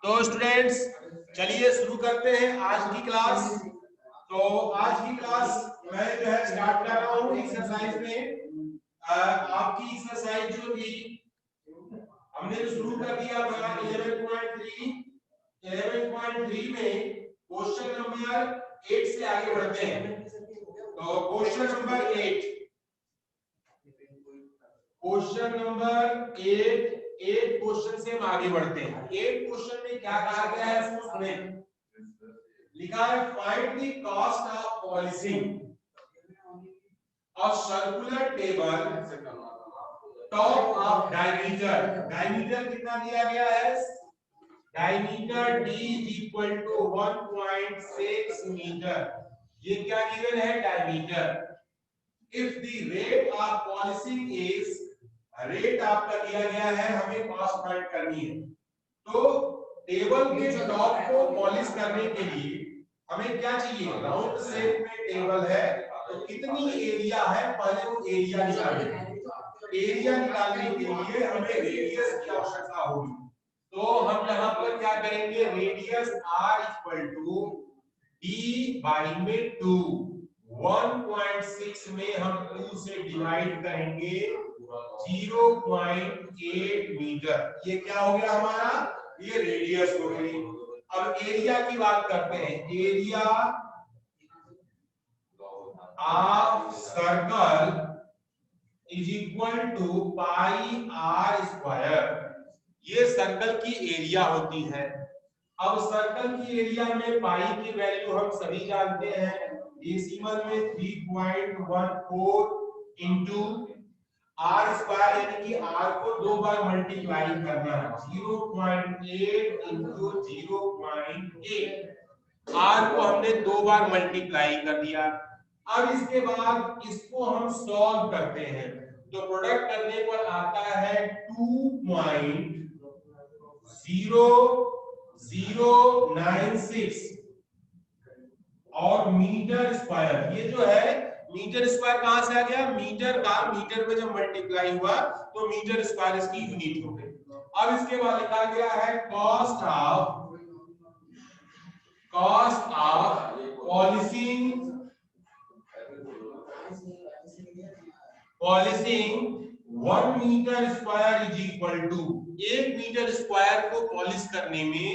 तो स्टूडेंट्स चलिए शुरू करते हैं आज की क्लास। तो आज की क्लास मैं जो है स्टार्ट कर रहा हूँ एक्सरसाइज में। आपकी एक्सरसाइज जो थी हमने जो शुरू कर दिया था 11.3 में क्वेश्चन नंबर 8 से आगे बढ़ते हैं। तो क्वेश्चन नंबर 8 क्वेश्चन से हम आगे बढ़ते हैं। 8 क्वेश्चन में क्या कहा गया है इसको सुने। लिखा है find the cost of polishing a circular table top of diameter. Diameter कितना दिया गया है? Diameter d equal to 1.6 metre. ये क्या गिवन है? Diameter. If the rate of polishing is, rate आपका दिया गया है, हमें कॉस्ट फाइंड करनी है। तो टेबल के जो टॉप को पॉलिश करने के लिए हमें क्या चाहिए? राउंड शेप में टेबल है तो कितनी एरिया है, पहले वो एरिया निकालें। एरिया निकालने के लिए हमें रेडियस की आवश्यकता होगी। तो हम यहाँ पर क्या करेंगे? Radius r equal to d by में 2। 1.6 में हम 2 से डिवाइड करेंगे 0.8 मीटर। ये क्या हो गया हमारा? ये रेडियस हो गई। अब एरिया की बात करते हैं। Area of circle is equal to pi r square. ये सर्कल की एरिया होती है। अब सर्कल की एरिया में पाई की वैल्यू हम सभी जानते हैं, डेसिमल में 3.14 इंटू आर स्क्वायर, यानी कि आर को 2 बार मल्टीप्लाई करना है। 0.8 इंटू 0.8, आर को हमने 2 बार मल्टीप्लाई कर दिया। अब इसके बाद इसको हम सॉल्व करते हैं तो प्रोडक्ट करने पर आता है 2.0096 और मीटर स्क्वायर। ये जो है मीटर स्क्वायर कहां से आ गया? मीटर का मीटर में जब मल्टीप्लाई हुआ तो मीटर स्क्वायर इसकी यूनिट हो गई। अब इसके बाद लिखा गया है cost of polishing 1 metre square is equal to, 1 metre square को पॉलिश करने में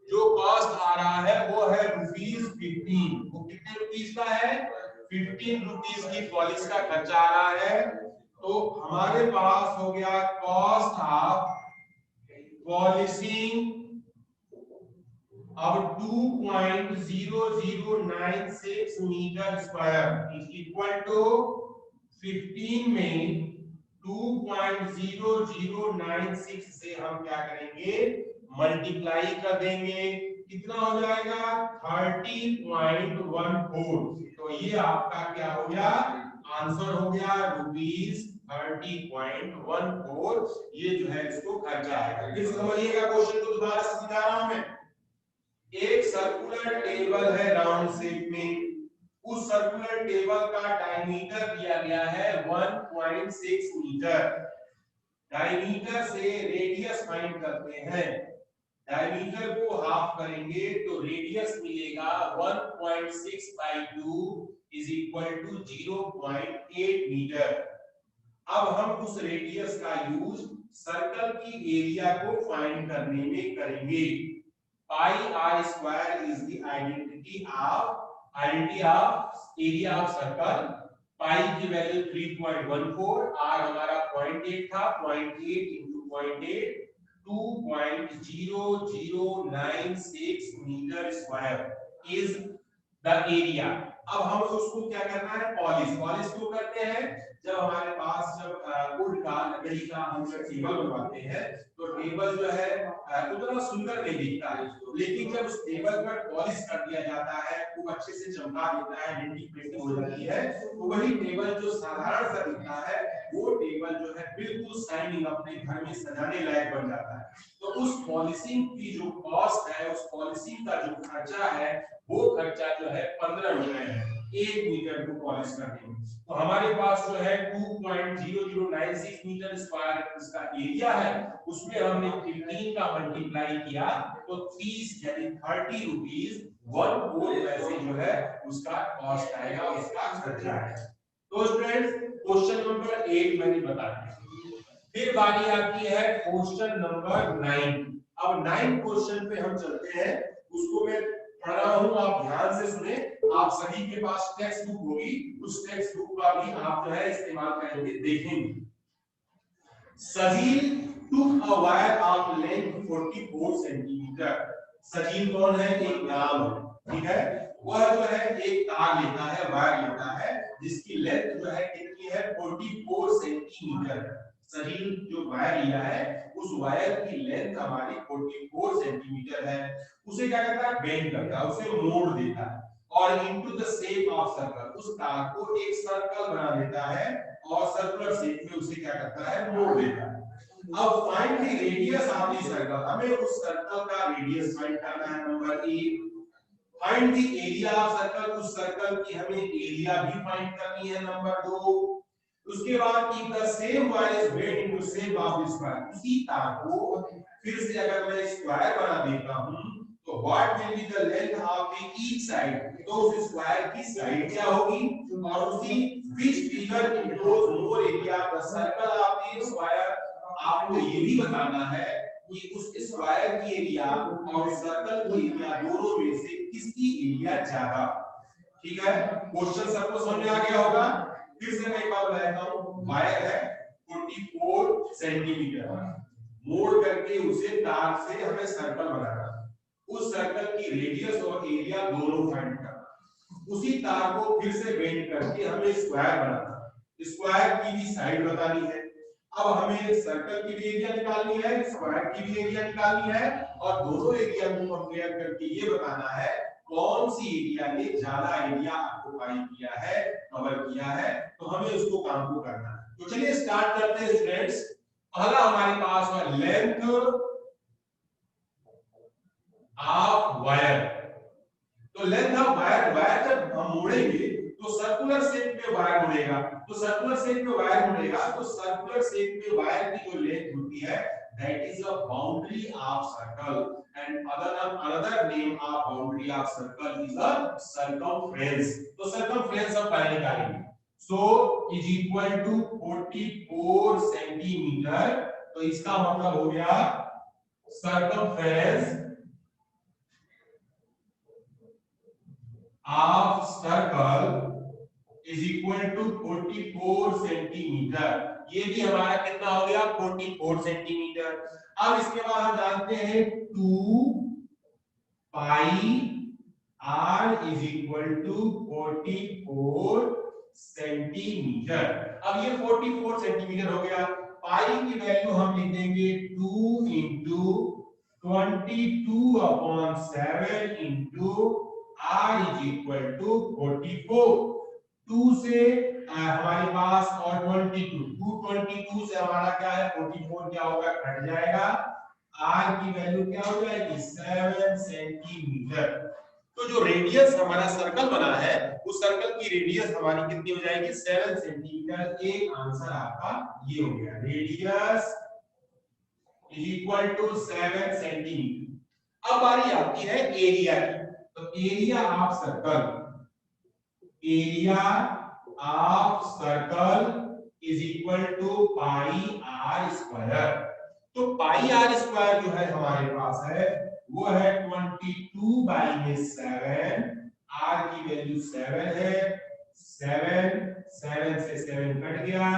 जो कॉस्ट आ रहा है वो है ₹15। वो कितने रुपीस का है? 15 रुपीस की पॉलिश का खर्चा आ रहा है। तो हमारे पास हो गया कॉस्ट ऑफ पॉलिशिंग अब 2.0096 metre square is equal to 15 में 2.0096 से हम क्या करेंगे? मल्टीप्लाई कर देंगे। कितना हो जाएगा? 30.14। तो ये आपका क्या हो गया? आंसर हो गया ₹30.14। ये जो है इसको खर्चा आएगा। फिर समझिएगा क्वेश्चन को दोबारा समझा रहा हूं मैं। एक सर्कुलर टेबल है राउंड शेप में, उस सर्कुलर टेबल का डायमीटर दिया गया है 1.6 मीटर। डायमीटर से रेडियस फाइंड करते हैं। डायमीटर को हाफ करेंगे तो रेडियस मिलेगा 1.6 by 2 is equal to 0.8 metre. अब हम उस रेडियस का यूज सर्कल की एरिया को फाइंड करने में करेंगे। Pi r square is the identity of area of circle. Pi की वैल्यू 3.14, आर हमारा 0.8 था, 0.8 into 0.8 2.0096 metre square is the area. अब हम उसको क्या करना है? पॉलिश क्यों करते हैं? जब हमारे पास वुड का, लकड़ी का हम जब टेबल बनवाते हैं तो टेबल जो है उतना सुंदर नहीं दिखता है, लेकिन जब उस टेबल पर पॉलिश कर दिया जाता है, खूब अच्छे से चमका देता है, डेंटिंग पेंटिंग हो जाती है, तो वही टेबल जो साधारण सा दिखता है वो टेबल जो है बिल्कुल शाइनिंग अपने घर में सजाने लायक बन जाता है। तो उस पॉलिशिंग की जो कॉस्ट है, उस पॉलिशिंग का जो खर्चा है, वो खर्चा जो है 15 रुपए है 1 मीटर को पॉलिश करने में। तो हमारे पास जो है 2.0096 मीटर स्क्वायर इसका एरिया है उसमें हमने 15 का मल्टीप्लाई किया तो 30 यानी 30 रुपीज 1/4 पैसे जो है उसका कॉस्ट आएगा, उसका खर्चा आएगा। तो स्टूडेंट्स क्वेश्चन नंबर 8 मैंने बता दिया। फिर बारी आती है क्वेश्चन नंबर 9। अब 9 क्वेश्चन पे हम चलते हैं, उसको मैं पढ़ रहा हूं, आप ध्यान से सुने। आप सभी के पास टेक्स्ट बुक होगी, उस टेक्स्ट बुक का भी आप जो है इस्तेमाल करेंगे, देखेंगे। Sajeel took a wire of length 44 centimetre. Sajeel कौन है? एक नाम है, ठीक है। वह जो है एक तार लेता है, वायर लेता है, जिसकी लेंथ जो है कितनी है? 44 सेंटीमीटर। सजील जो वायर लिया है, उस वायर की लेंथ हमारी 44 सेंटीमीटर है। उसे क्या करता है? बेंड करता है, उसे मोड़ देता है और into the shape of circle, उस तार को एक सर्कल बना देता है और सर्कुलर शेप में उसे क्या करता है? मोड़ देता है। अब find the radius of the circle, हमें उस सर्कल का रेडियस फाइंड करना है। Number 1 find the area of circle, उस सर्कल की हमें एरिया भी फाइंड करनी है। नंबर 2 उसके बाद की the same wire is bend into shape of the square, उसी तार को फिर से अगर मैं स्क्वायर बना देता हूं तो what will be the length of the each side, तो उस स्क्वायर की साइड क्या होगी? और उसी which figure enclose more area the circle of the square. आपको ये भी बताना है कि उस स्क्वायर की एरिया और सर्कल की एरिया दोनों में से किसकी एरिया ज्यादा। ठीक है, क्वेश्चन सबको समझ में आ गया होगा। फिर से मैं एक बार बताता हूं, वायर है 44 सेंटीमीटर, मोड़ करके उसे तार से हमें सर्कल बनाना, उस सर्कल की रेडियस और एरिया दोनों फाइंड करना, उसी तार को फिर से बेंड करके हमें स्क्वायर बनाना, स्क्वायर की भी साइड बतानी है। अब हमें सर्कल की भी एरिया निकालनी है, स्क्वायर की भी एरिया निकालनी है और दोनों एरिया को कंपेयर करके ये बताना है कौन सी एरिया ने ज्यादा एरिया ऑक्युपाई किया है, कवर किया है। तो हमें उसको काम को करना है। तो चलिए स्टार्ट करते हैं स्टूडेंट्स। पहला हमारे पास है लेंथ ऑफ वायर। तो लेंथ ऑफ वायर, वायर जब हम मोड़ेंगे तो सर्कुलर शेप में वायर मुड़ेगा, तो सर्कुलर शेप में वायर मुड़ेगा, तो सर्कुलर शेप में वायर की जो लेंथ होती है that is a boundary of circle and another name of boundary of circle is a circumference। तो circumference हम पहले निकालेंगे, so is equal to 44 centimetre. तो इसका मतलब हो गया circumference of circle is equal to 44 centimetre. ये भी हमारा कितना हो गया? 44 सेंटीमीटर। अब इसके बाद हम जानते हैं 2 पाई r is equal to 44 centimetre. अब ये 44 सेंटीमीटर हो गया। पाई की वैल्यू हम लिख देंगे 2 into 22/7 into r is equal to 44। 2 से हमारे पास और 22 से हमारा क्या है? 44 क्या होगा? कट जाएगा। r की वैल्यू क्या हो जाएगी? 7 सेंटीमीटर। तो जो रेडियस हमारा सर्कल बना है, उस सर्कल की रेडियस हमारी कितनी हो जाएगी? 7 सेंटीमीटर। एक आंसर आपका ये हो गया, radius is equal to 7 centimetre. अब बारी आती है एरिया की। तो area of circle, area of circle is equal to pi r square. तो पाई आर स्क्वायर जो है हमारे पास है वो है 22/7। आर की वैल्यू 7 है, 7 से 7 कट गया,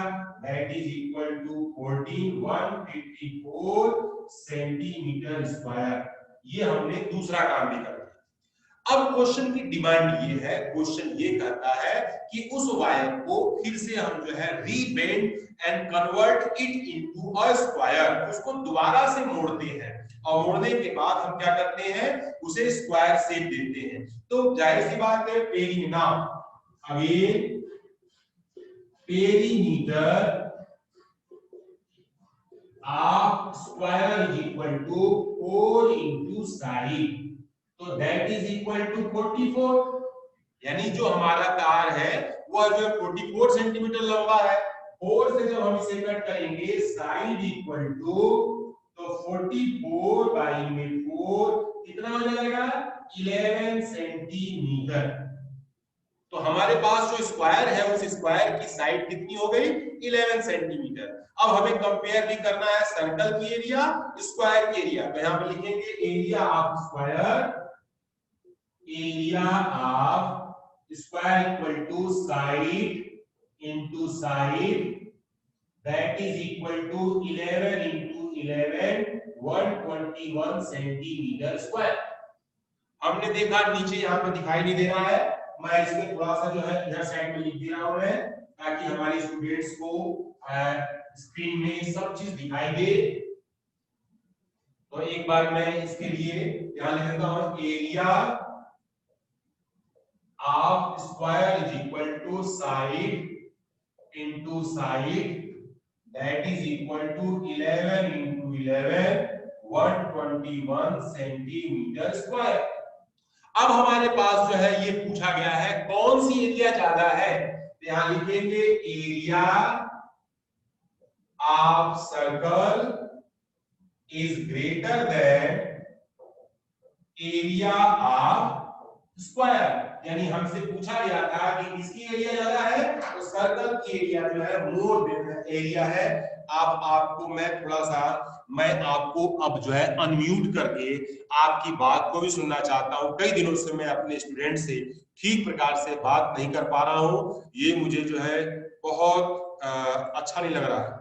that is equal to 154 centimetre square. ये हमने दूसरा काम भी कर दिया। अब क्वेश्चन की डिमांड ये है, क्वेश्चन ये कहता है कि उस वायर को फिर से हम जो है rebend and convert it into a square, उसको दोबारा से मोड़ते हैं और मोड़ने के बाद हम क्या करते हैं? उसे स्क्वायर शेप देते हैं। तो जाहिर सी बात है, perimeter of square is equal to 4 into side, तो दैट इज इक्वल टू 44। यानी जो हमारा तार है वो जो 44 सेंटीमीटर लंबा है, 4 से जब हम इसे कट करेंगे, साइड इक्वल टू 44 by 4 कितना हो जाएगा 11 सेंटीमीटर। तो हमारे पास जो स्क्वायर है उस स्क्वायर की साइड कितनी हो गई 11 सेंटीमीटर। अब हमें कंपेयर भी करना है सर्कल की एरिया स्क्वायर की एरिया। तो यहां पे लिखेंगे area of square equal to side into side, that is equal to 11 into 11 121 centimetre square. हमने देखा नीचे यहाँ पे दिखाई नहीं दे रहा है, मैं इसमें थोड़ा सा जो है इधर साइड में लिख दे रहा हूं ताकि हमारे स्टूडेंट्स को स्क्रीन में सब चीज दिखाई दे। तो एक बार मैं इसके लिए यहाँ लिख देता हूं area of square is equal to side into side, that is equal to 11 into 11 121 centimetre square. अब हमारे पास जो है ये पूछा गया है कौन सी एरिया ज्यादा है। तो यहां लिखेंगे area of circle is greater than area of square. यानी हमसे पूछा गया था कि किसकी एरिया ज्यादा है, तो सर्कल की एरिया जो है मोर एरिया है। अब आपको मैं आपको अब जो है अनम्यूट करके आपकी बात को भी सुनना चाहता हूं। कई दिनों से मैं अपने स्टूडेंट से ठीक प्रकार से बात नहीं कर पा रहा हूं, ये मुझे जो है बहुत अच्छा नहीं लग रहा है।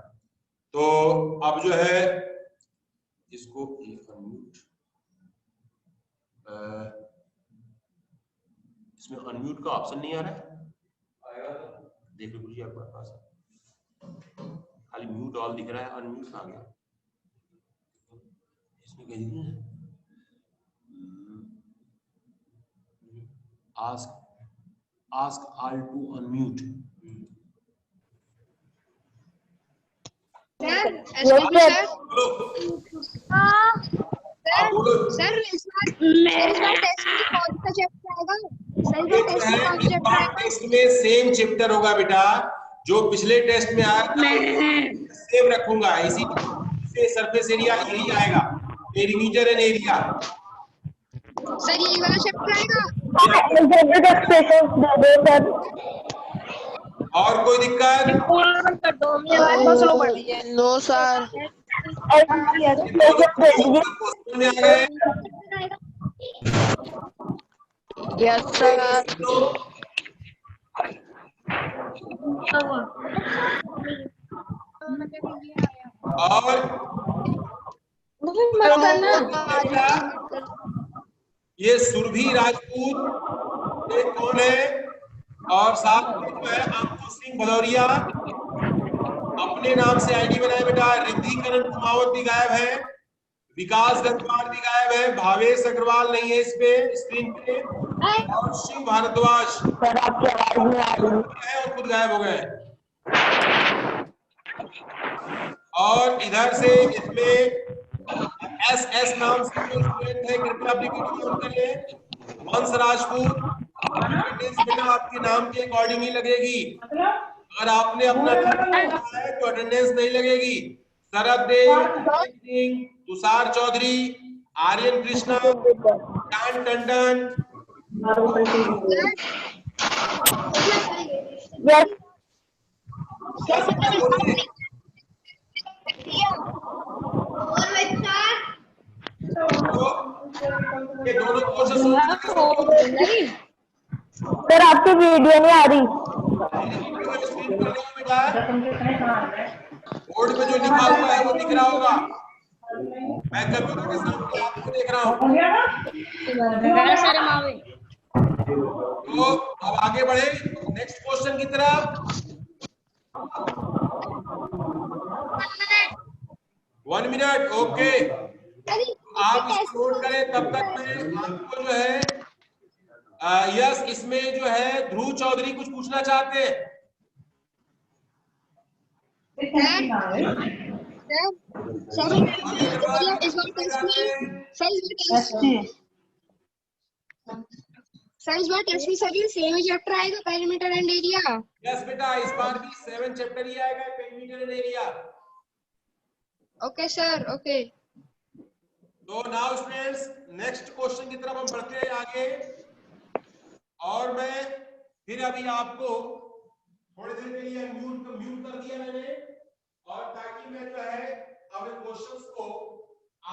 तो अब जो है इसको अनम्यूट, इसमें अनम्यूट का ऑप्शन नहीं आ रहा है, देख लीजिए आपके पास खाली म्यूट ऑल दिख रहा है, अनम्यूट आ गया इसमें कह दीजिए ask all to unmute. Sir इस बार टेस्ट में कौन सा चैप्टर आएगा? टेस्ट में सेम चैप्टर होगा बेटा, जो पिछले टेस्ट में आया था सेम रखूंगा। इसी से सरफेस एरिया यही आएगा, पेरीमीटर एंड एरिया। सर यही वाला चैप्टर आएगा? और कोई दिक्कत? No sir. Yes sir. और ये सुरभि राजपूत ये कौन है, और साथ में जो है अंकुश सिंह भदौरिया अपने नाम से आईडी बनाए बेटा। रिद्धि करण कुमावत भी गायब है, विकास गंगवार भी गायब है, भावेश अग्रवाल नहीं है इस पे स्क्रीन पे, और शिव भारद्वाज और खुद गायब हो गए। और इधर से इसमें एस नाम से स्टूडेंट है, कृपया अपनी वीडियो ऑन करिए। वंश राजपूत, अटेंडेंस बेटा आपके नाम के अकॉर्डिंग ही लगेगी, अगर आपने अपना नाम लिखा है तो अटेंडेंस नहीं लगेगी। शरद देव, सिंह, तुषार चौधरी, आर्यन कृष्णा, ज्ञान टंडन, ये दोनों कोर्सेस सर आपकी वीडियो नहीं आ रही। बोर्ड पे जो लिखा हुआ है वो दिख रहा होगा, मैं कंप्यूटर के सामने आपको देख रहा हूँ। तो अब आगे बढ़े नेक्स्ट क्वेश्चन की तरफ। 1 मिनट, ओके। आप इसको नोट करें, तब तक मैं आपको जो है यस इसमें जो है ध्रुव चौधरी कुछ पूछना चाहते हैं। इस बार टेस्ट में सर ये सेम ही चैप्टर आएगा, पेरीमीटर एंड एरिया। यस बेटा, इस बार भी 7 चैप्टर ही आएगा, perimeter and area. Okay sir, okay. तो नाउ स्टूडेंट्स नेक्स्ट क्वेश्चन की तरफ हम बढ़ते हैं आगे। और मैं फिर अभी आपको थोड़ी देर के लिए म्यूट कर दिया मैंने, और ताकि मैं जो है अपने क्वेश्चंस को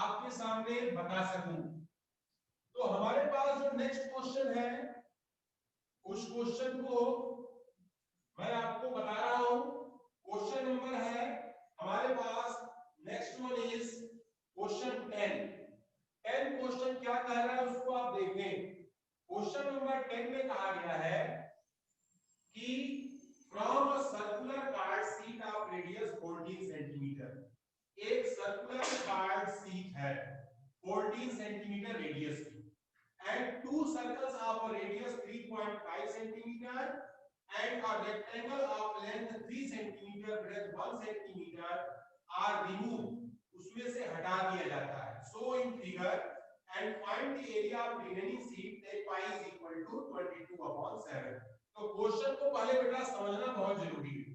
आपके सामने बता सकूं। तो हमारे पास जो नेक्स्ट क्वेश्चन है उस क्वेश्चन को मैं आपको बता रहा हूं। क्वेश्चन नंबर है हमारे पास, next one is question 10 question क्या कह रहा है उसको आप देखें। क्वेश्चन नंबर 10 में कहा गया है कि from a circular card sheet of radius 14 centimetre, एक सर्कुलर कार्ड शीट है 14 सेंटीमीटर रेडियस की, and two circles of a radius 3.5 centimeter and a rectangle of length 3 centimeter breadth 1 centimeter are removed, उसमें से हटा दिया जाता है। So in figure and find the area of remaining sheet that pi is equal to 22/7। तो question को पहले बेटा समझना बहुत जरूरी है।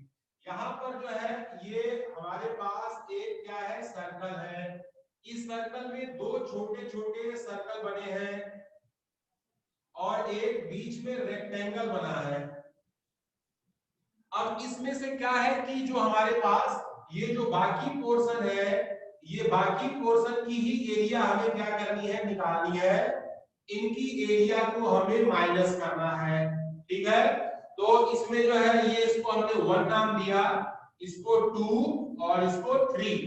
यहाँ पर जो है ये हमारे पास एक क्या है, सर्कल है। इस सर्कल में दो छोटे छोटे सर्कल बने हैं और एक बीच में रेक्टेंगल बना है। अब इसमें से क्या है कि जो हमारे पास ये जो बाकी पोर्शन है, ये बाकी पोर्शन की ही एरिया हमें क्या करनी है, निकालनी है। इनकी एरिया को हमें माइनस करना है, ठीक है। तो इसमें जो है ये इसको हमने 1 नाम दिया, इसको 2 और इसको 3,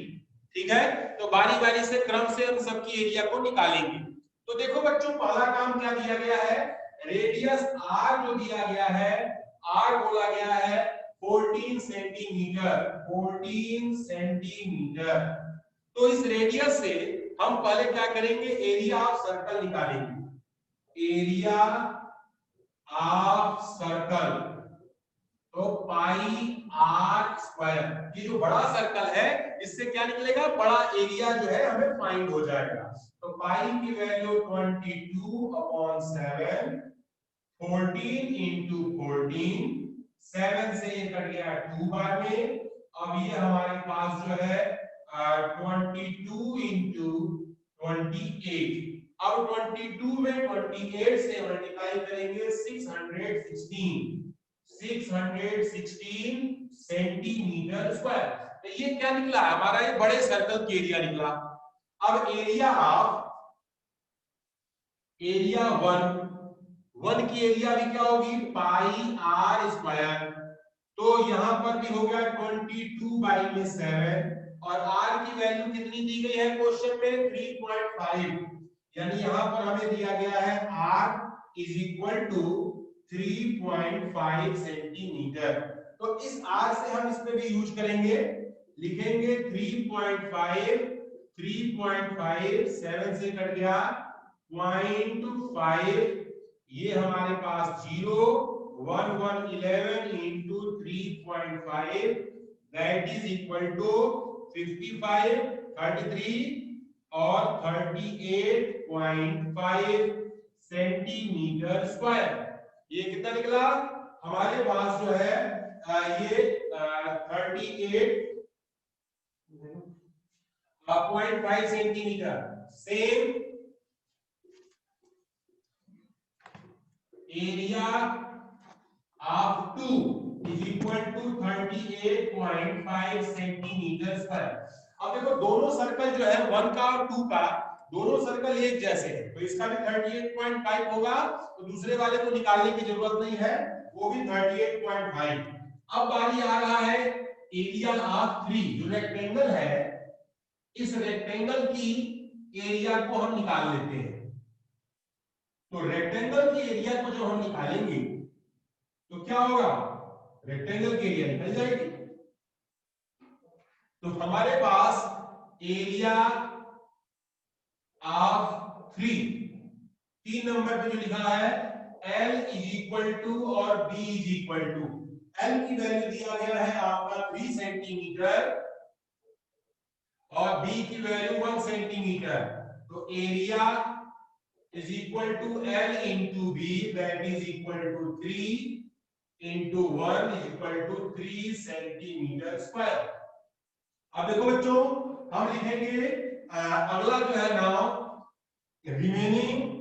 ठीक है। तो बारी बारी से क्रम से हम सबकी एरिया को निकालेंगे। तो देखो बच्चों, पहला काम क्या दिया गया है, रेडियस r जो दिया गया है, r बोला गया है 14 सेंटीमीटर, 14 सेंटीमीटर। तो इस रेडियस से हम पहले क्या करेंगे, एरिया ऑफ सर्कल निकालेंगे। एरिया ऑफ सर्कल तो पाई आर स्क्वायर, ये जो बड़ा सर्कल है इससे क्या निकलेगा, बड़ा एरिया जो है हमें फाइंड हो जाएगा। तो पाई की वैल्यू 22/7, 14 into 14, 7 से ये कट गया 2 बार में। अब ये हमारे पास जो है 22 into 28। अब 22 में 28 से मल्टीप्लाई करेंगे 616 सेंटीमीटर स्क्वायर। तो ये क्या निकला, हमारा ये बड़े सर्कल की एरिया निकला। अब एरिया 1 की एरिया भी क्या होगी, पाई आर स्क्वायर। तो यहां पर भी हो गया 22/7 और r की वैल्यू कितनी दी गई है क्वेश्चन में, 3.5। यानी यहां पर हमें दिया गया है r is equal to 3.5 centimetre. तो इस r से हम इस पे भी यूज करेंगे, लिखेंगे 3.5 7 से कट गया 0.5, ये हमारे पास 0, 1 1 11 into 3.5 that is equal to 55, 33 और 38.5 सेंटीमीटर स्क्वायर। ये कितना निकला हमारे पास जो है ये 38.5 centimetre. Same area of 2 is equal to 38.5 centimetre square. अब देखो दोनों सर्कल जो है 1 का और 2 का, दोनों सर्कल एक जैसे हैं, तो इसका भी 38.5 होगा। तो दूसरे वाले को निकालने की जरूरत नहीं है, वो भी 38.5। अब बारी आ रहा है एरिया ऑफ 3, जो रेक्टेंगल है, इस रेक्टेंगल की एरिया को हम निकाल लेते हैं। तो रेक्टेंगल की एरिया को जब हम निकालेंगे तो क्या होगा, रेक्टेंगल की एरिया निकल जाएगी। तो हमारे पास एरिया ऑफ 3 नंबर पे जो लिखा है L इज इक्वल टू और B is equal to, L की वैल्यू दिया गया है आपका 3 सेंटीमीटर और B की वैल्यू 1 सेंटीमीटर। तो एरिया is equal to L into B, that is equal to 3 into 1 is equal to 3 centimetre square. अब देखो बच्चों, हम लिखेंगे अगला जो है now remaining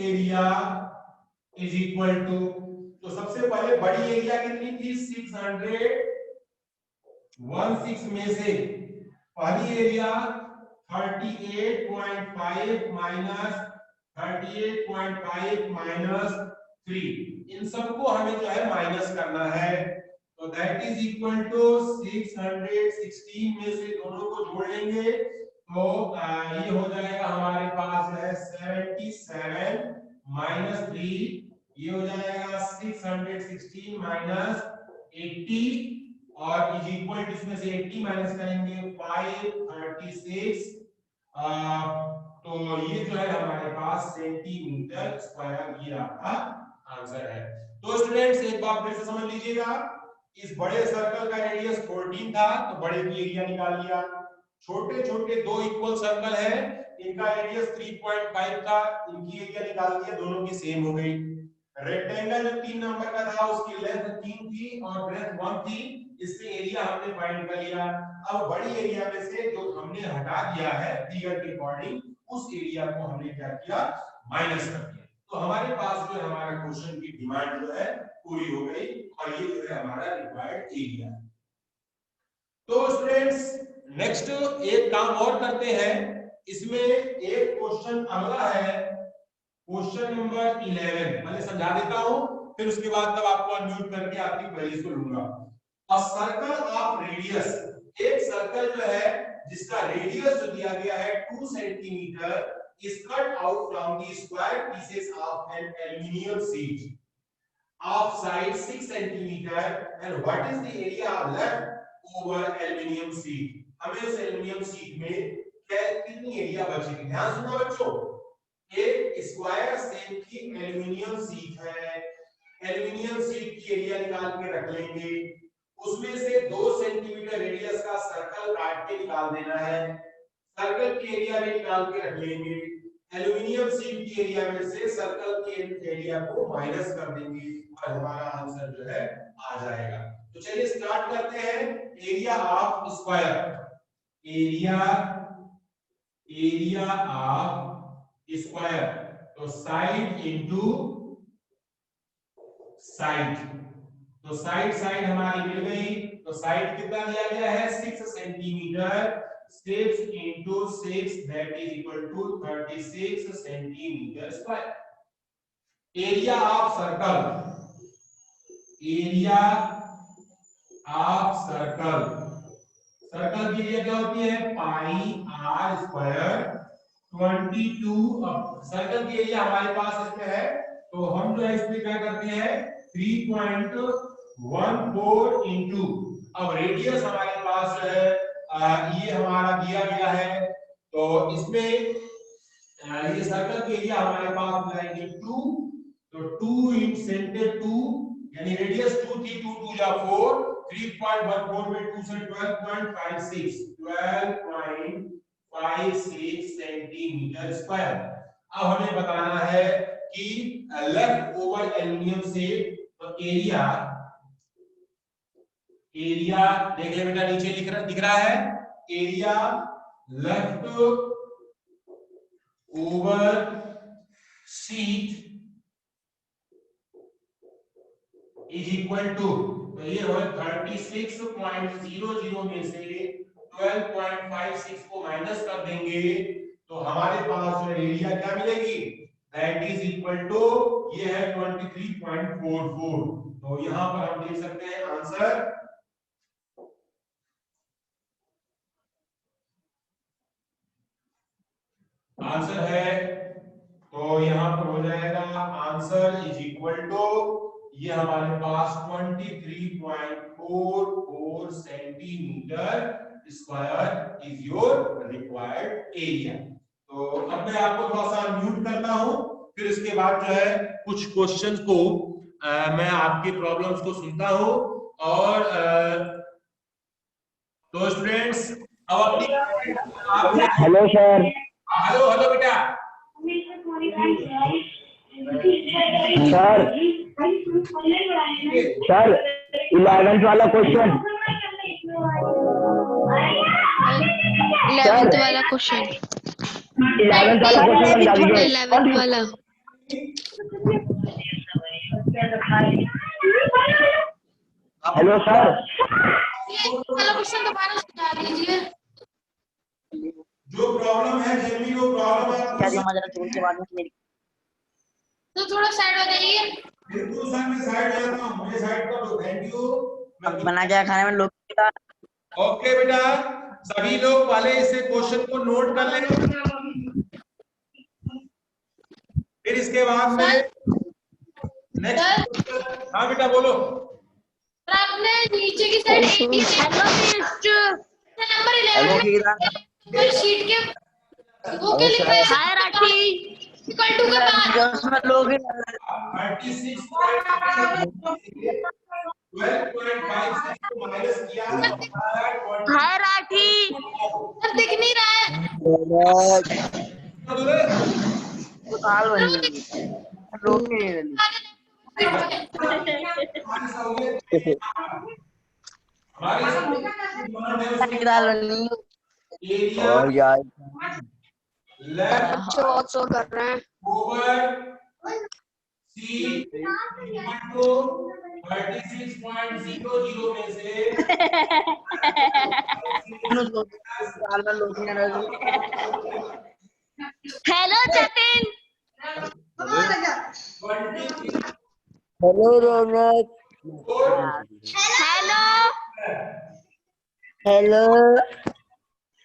area is equal to, तो सबसे पहले बड़ी एरिया कितनी थी 616 में से पहली एरिया 38.5 माइनस 38.5 माइनस 3, इन सबको हमें जो है माइनस करना है, तो दैट इज इक्वल टू 616 में से दोनों को जोड़ लेंगे तो ये हो जाएगा हमारे पास जो है 77 माइनस 3, ये हो जाएगा 616 माइनस 80 और इज इक्वल टू इसमें से 80 माइनस करेंगे 536, तो ये जो है हमारे पास सेंटीमीटर स्क्वायर, ये आपका आंसर है। तो स्टूडेंट्स एक बार फिर से समझ लीजिएगा, इस बड़े सर्कल का रेडियस 14 था तो बड़े की एरिया निकाल लिया, छोटे छोटे दो इक्वल सर्कल है इनका रेडियस 3.5 था, इनकी एरिया निकाल दिया, दोनों की सेम हो गई। रेक्टेंगल जो 3 नंबर का था उसकी लेंथ 3 थी और ब्रेथ 1 थी, इससे एरिया हमने फाइंड कर लिया। अब बड़ी एरिया में से जो हमने हटा दिया है फिगर के अकॉर्डिंग, उस एरिया को हमने क्या किया, माइनस कर दिया, तो हमारे पास जो है हमारा क्वेश्चन की डिमांड जो है पूरी हो गई और ये जो है हमारा रिक्वायर्ड एरिया। तो स्टूडेंट्स नेक्स्ट एक काम और करते हैं, इसमें एक क्वेश्चन अगला है, क्वेश्चन नंबर 11, पहले समझा देता हूं फिर उसके बाद तब आपको अनम्यूट करके आपकी क्वेरीज को लूंगा। अ सर्कल ऑफ रेडियस, एक सर्कल जो है जिसका रेडियस जो दिया गया है 2 centimetre is cut out from the square pieces of an aluminium sheet of size 6 centimeter and what is the area left over aluminium sheet, हमें उस एल्युमिनियम शीट में कितनी एरिया बचेगी। ध्यान सुनना बच्चों, एक स्क्वायर शेप की एल्युमिनियम शीट है, एल्युमिनियम शीट की एरिया निकाल के रख लेंगे, उसमें से 2 सेंटीमीटर रेडियस का सर्कल काट के निकाल देना है, सर्कल की एरिया भी निकाल के रख लेंगे, एल्युमिनियम शीट की एरिया में से सर्कल के एरिया को माइनस कर देंगे और हमारा आंसर जो है आ जाएगा। तो चलिए स्टार्ट करते हैं। Area of square, area of square, तो साइड इनटू साइड, तो साइड हमारी मिल गई, तो साइड कितना दिया गया है 6 centimetre, 6 into 6 that is equal to 36 centimeter square। Area of circle, area of circle, circle की एरिया क्या होती है पाई आर स्क्वायर 22, सर्कल की एरिया हमारे पास इसमें है तो हम जो है इसमें क्या करते हैं 3.14 इंटू, अब रेडियस हमारे पास जो है ये हमारा दिया गया है तो इसमें ये सर्कल के एरिया हमारे पास मिलाएंगे 2, तो 2 इन सेंटर 2 यानी रेडियस 2 थी, 2 2 जा 4, 3.14 में 2 से 12.56 सेंटीमीटर स्क्वायर। अब हमें बताना है कि लेफ्ट ओवर एल्युमिनियम से, तो एरिया देख ले बेटा नीचे दिख रहा है, area left over sheet is equal to, तो ये हो 36.00 में से 12.56 को माइनस कर देंगे तो हमारे पास जो एरिया क्या मिलेगी, दैट इज इक्वल टू ये है 23.44। तो यहां पर हम देख सकते हैं आंसर है, तो यहां पर हो जाएगा आंसर इज इक्वल टू ये हमारे पास 23.44 centimetre square is your required area. तो अब मैं आपको थोड़ा सा म्यूट करता हूं, फिर इसके बाद जो है कुछ क्वेश्चंस को मैं आपके प्रॉब्लम्स को सुनता हूं और तो स्टूडेंट्स अब अपनी हेलो सर। हेलो बेटा। सर 11th वाला क्वेश्चन। 11th वाला क्वेश्चन। 11th वाला क्वेश्चन समझा दीजिए। 11th वाला। Hello sir. वाला क्वेश्चन दोबारा सुना दीजिए। जो प्रॉब्लम है जेमी, जो प्रॉब्लम है क्या जो मजा जोड़ के बाद में मेरी तो थोड़ा साइड हो जाइए। बिल्कुल सर, मैं साइड हो जाता हूं, मुझे साइड कर दो। Thank you. बना क्या खाने में लोग ओके बेटा, सभी लोग पहले इसे क्वेश्चन को नोट कर लें, फिर इसके बाद में नेक्स्ट। हाँ बेटा बोलो। आपने नीचे की साइड नंबर 11 में शीट के वो के लिखा है हायरार्की इक्वल टू के बाद उसमें लोग 36.12.56 को माइनस किया हायरार्की सर दिख नहीं रहा है। साल बनी लोग और यार लेफ्ट ऑल्सो कर रहे हैं। ओवर सी को 36.00 में से hello Jatin. Hello Raunak. Hello hello.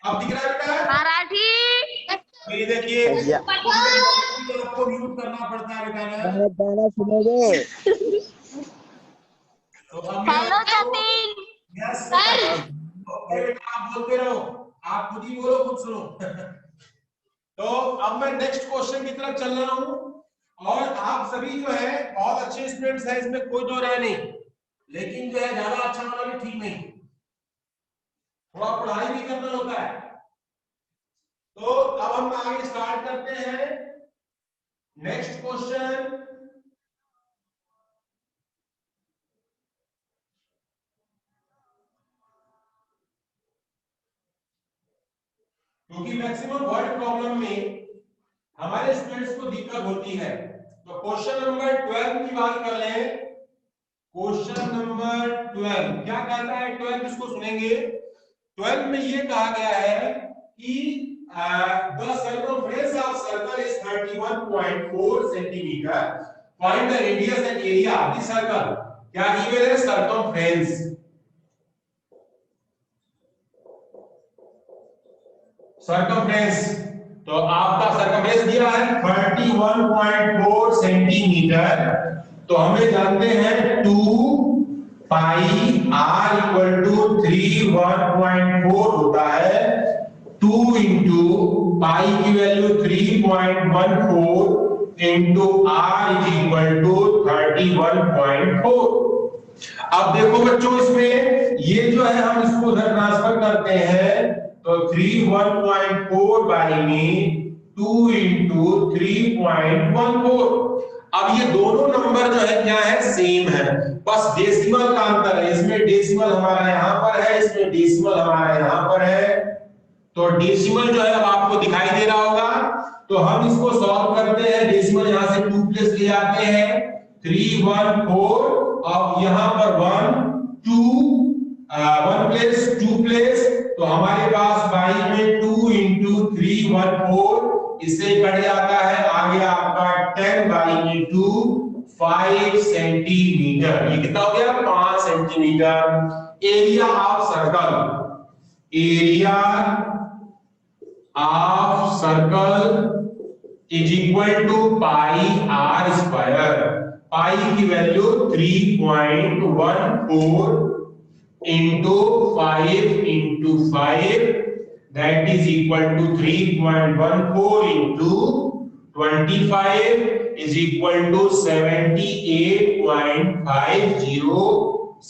अब दिख रहा है बेटा? मराठी। ये देखिए आपको म्यूट करना पड़ता है बेटा ना। गाना सुनोगे? तो अब हेलो जतिन। यस सर, आप बोलते रहो, आप खुद ही बोलो, खुद सुनो। तो अब मैं नेक्स्ट क्वेश्चन की तरफ चल रहा हूं, और आप सभी जो है बहुत अच्छे स्टूडेंट्स हैं, इसमें कोई दो राय नहीं, लेकिन जो है ज्यादा अच्छा होना भी ठीक नहीं, थोड़ा पढ़ाई भी करना होता है। तो अब हम आगे स्टार्ट करते हैं नेक्स्ट क्वेश्चन। क्योंकि मैक्सिमम वर्ड प्रॉब्लम में हमारे स्टूडेंट्स को दिक्कत होती है, तो क्वेश्चन नंबर 12 की बात कर लें। क्वेश्चन नंबर 12 क्या कहता है? 12 इसको सुनेंगे। 12 में ये कहा गया है कि the circumference of circle is 31.4 centimeter. Find the radius and area of the circle. क्या given है? circumference। circumference तो आपका circumference दिया है 31.4 सेंटीमीटर। तो हमें जानते हैं 2 पाई r इक्वल टू 31.4 होता है। 2 इंटू पाई की value 3.14 into r is equal to 31.4। अब देखो बच्चों, इसमें ये जो है हम इसको उधर ट्रांसफर करते हैं, तो 31.4 बाई में 2 इंटू 3.14। अब ये दोनों नंबर जो है क्या है? सेम है, बस डेसिमल का अंतर है। इसमें डेसिमल हमारा यहाँ पर है, इसमें डेसिमल हमारा यहाँ पर है। तो डेसिमल जो है अब आपको दिखाई दे रहा होगा, तो हम इसको सॉल्व करते हैं। डेसिमल यहाँ से 2 प्लेस ले जाते हैं, 3 1 4, अब यहाँ पर 1 प्लेस 2 प्लेस, तो हमारे पास बाई में 2 इंटू 3 1 4, इससे कट जाता है। आगे आपका 10 बाई में 2 5 सेंटीमीटर। ये कितना हो गया? 5 centimetre. Area of circle, area of circle is equal to pi r square. Pi की value 3.14 into 5 into 5, that is equal to 3.14 into 25 is equal to 78.50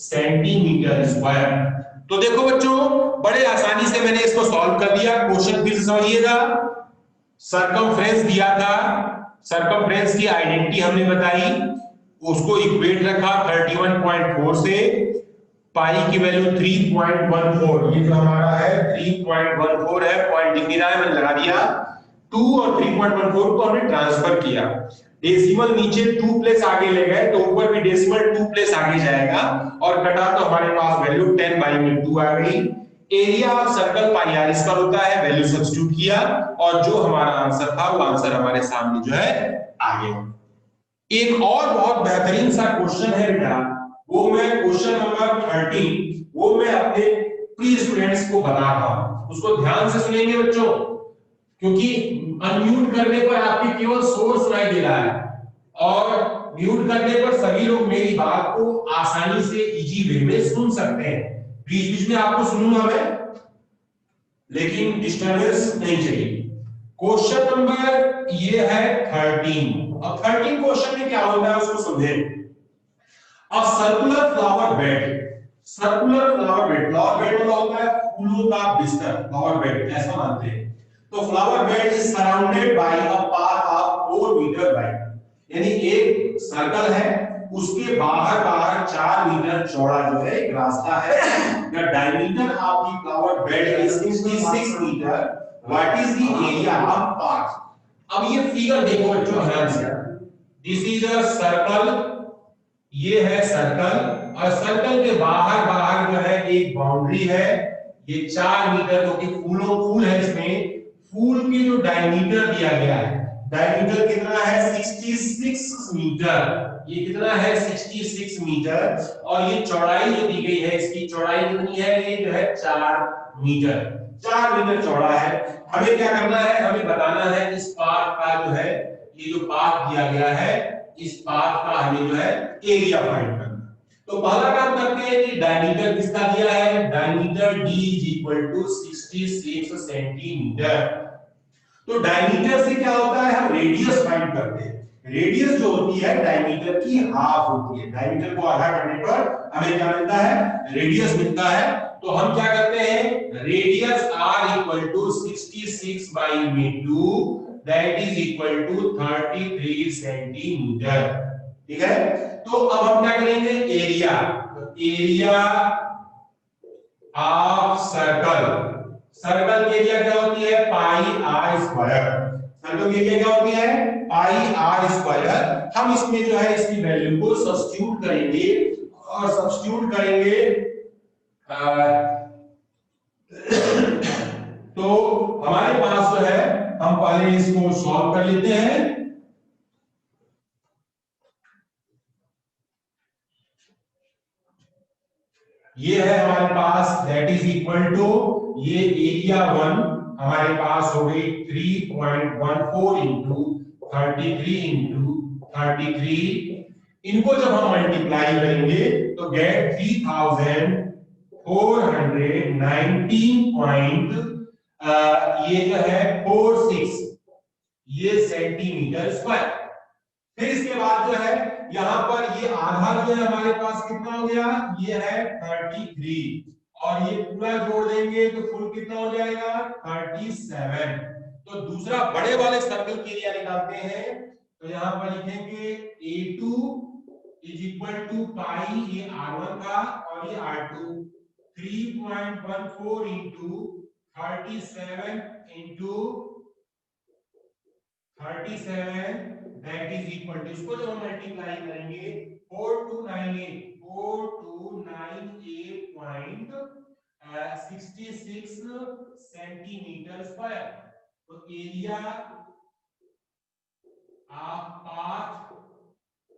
centimetre square. तो देखो बच्चों, बड़े आसानी से मैंने इसको सॉल्व कर दिया। क्वेश्चन फिर से समझिएगा। सर्कमफ्रेंस दिया था, सर्कमफ्रेंस की आइडेंटिटी हमने बताई, उसको इक्वेट रखा 31.4 से। पाई की वैल्यू 3.14, ये जो हमारा है 3.14 है, पॉइंट दिख नहीं रहा है, मैंने लगा दिया 2 और 3.14 को हमने ट्रांसफर किया, डेसिमल नीचे 2 प्लेस आगे ले गए तो ऊपर भी डेसिमल 2 प्लेस आगे जाएगा और कटा तो हमारे पास वैल्यू 10/2 आ गई। Area of circle pi r square होता है, वैल्यू सब्स्टिट्यूट किया और जो हमारा आंसर था वो आंसर हमारे सामने जो है आ गया। एक और बहुत बेहतरीन सा क्वेश्चन है बेटा, वो मैं क्वेश्चन नंबर 13 वो मैं अपने प्री स्टूडेंट्स को बता रहा हूं, उसको ध्यान से सुनेंगे बच्चों, क्योंकि अनम्यूट करने पर आपके केवल शोर सुनाई दे रहा है और म्यूट करने पर सभी लोग मेरी बात को आसानी से इजी वे में सुन सकते हैं। बीच बीच में आपको सुनूंगा मैं, लेकिन डिस्टर्बेंस नहीं चाहिए। क्वेश्चन नंबर ये है 13। अब 13 क्वेश्चन में क्या होता है उसको समझें। A circular flower bed, circular flower bed, flower bed मतलब होता है फूलों का बिस्तर, फ्लावर बेड ऐसा मानते हैं। तो flower bed is surrounded by a path of 4 metre wide, यानी एक सर्कल है उसके बाहर 4 मीटर चौड़ा जो है एक रास्ता है। The diameter of the flower bed is 66 metre, what is the area of path. अब ये फिगर देखो बच्चों ध्यान से, दिस इज अ सर्कल, ये है सर्कल और सर्कल के बाहर बाहर जो है एक बाउंड्री है, ये 4 मीटर जो कि फूल है, इसमें फूल की जो डायमीटर दिया गया है, डायमीटर कितना है 66 मीटर, ये कितना है 66 मीटर और ये चौड़ाई जो दी गई है इसकी चौड़ाई कितनी है, ये जो है 4 मीटर, 4 मीटर चौड़ा है। हमें क्या करना है, हमें बताना है इस पाथ का जो है, ये जो पाथ दिया गया है इस पाथ का हमें जो है एरिया फाइंड करना। तो पहला काम करते हैं कि डायमीटर किसका दिया है, डायमीटर d = 66 सेंटीमीटर। तो डायमीटर से क्या होता है, हम रेडियस फाइंड करते हैं। रेडियस जो होती है डायमीटर की हाफ होती है, डायमीटर को आधा करने पर हमें क्या मिलता है, रेडियस मिलता है। तो हम क्या करते हैं, radius r = 66/2 that is equal to 33 centimetre, ठीक है। तो अब हम क्या करेंगे, area, area of circle, circle की एरिया क्या होती है, पाई आर स्क्वायर, सर्कल की एरिया क्या होती है, पाई आर स्क्वायर। हम इसमें जो है इसकी वैल्यू को सब्स्टिट्यूट करेंगे और सब्स्टिट्यूट करेंगे तो हमारे पास जो है, हम पहले इसको सॉल्व कर लेते हैं। ये है हमारे पास दैट इज इक्वल टू, ये एरिया 1 हमारे पास हो गई 3.14 इंटू 33 इंटू 33, इनको जब हम मल्टीप्लाई करेंगे तो गेट 3419 ये जो है 46 ये सेंटीमीटर स्क्वायर। फिर इसके बाद जो है यहां पर ये आधा जो है हमारे पास कितना हो गया, ये है 33 और ये पूरा जोड़ देंगे तो फुल कितना हो जाएगा 37। तो दूसरा बड़े वाले सर्कल के एरिया निकालते हैं, तो यहां पर लिखेंगे A2 = पाई, ये R1 था और ये R2, 3.14 into 37 into 37 that is equal to, इसको जब हम मल्टीप्लाई करेंगे 4298.66 सेंटीमीटर स्क्वायर। तो area of path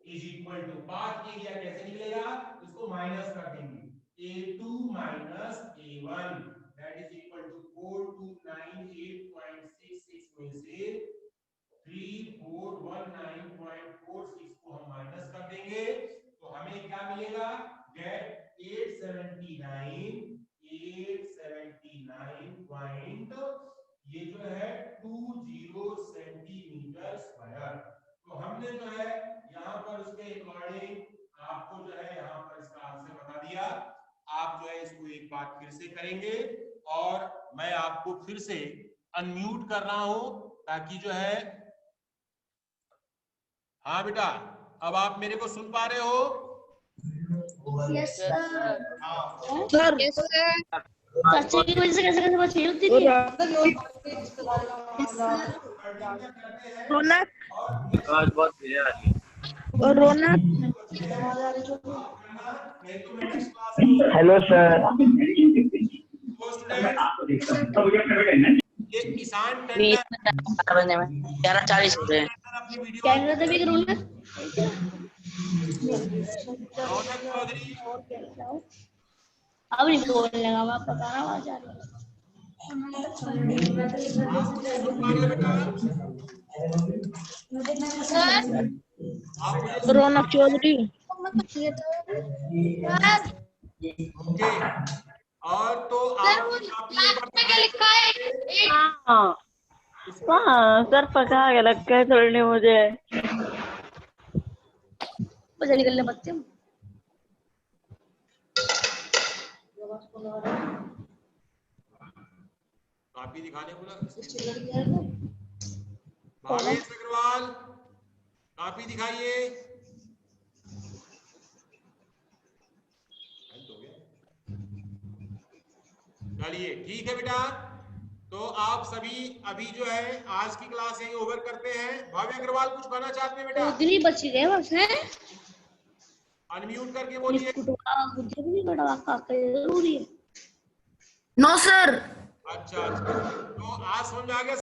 is equal to, path area कैसे निकलेगा, इसको माइनस कर देंगे, A2 minus A1 that is equal to 4298.66 में से 3419.46 को हम माइनस कर देंगे तो हमें क्या मिलेगा, गेट 879 पॉइंट, ये जो है 20 सेंटीमीटर स्क्वायर। तो हमने जो है यहां पर उसके अकॉर्डिंग आपको जो है यहां पर इसका आंसर बता दिया। आप जो है इसको एक बार फिर से करेंगे और मैं आपको फिर से अनम्यूट कर रहा हूं ताकि जो है, हाँ बेटा अब आप मेरे को सुन पा रहे हो, yes sir sir yes sir चाचा की वजह से कैसे कैसे बात छेड़ होती थी रौनक और रौनक हेलो सर एक किसान बीस टंडन मिनट 11 बजने में 11:40 हो रहे हैं। अपनी वीडियो क्या कर रहा था भी रौनक रौनक चौधरी अब नहीं बोलने लगा मैं पता ना वहां जा रहा आज मुझे सुन पा रहे हो बेटा सर आप मुझे सुन रौनक चौधरी ओके और तो सर आप वो काफी लास्ट में क्या लिखा है हाँ सर पका के लगता है थोड़ी मुझे। बजा निकलने बच्चे काफी दिखाने बोला भावेश अग्रवाल काफी दिखाइए चलिए ठीक है बेटा तो आप सभी अभी जो है आज की क्लास यही ओवर करते हैं भावेश अग्रवाल कुछ कहना चाहते हैं बेटा दिन ही बच गए बस हैं अनम्यूट करके बोलिए मुझे भी नहीं बड़ा काका जरूरी है नो सर अच्छा तो आज समझ में आ गया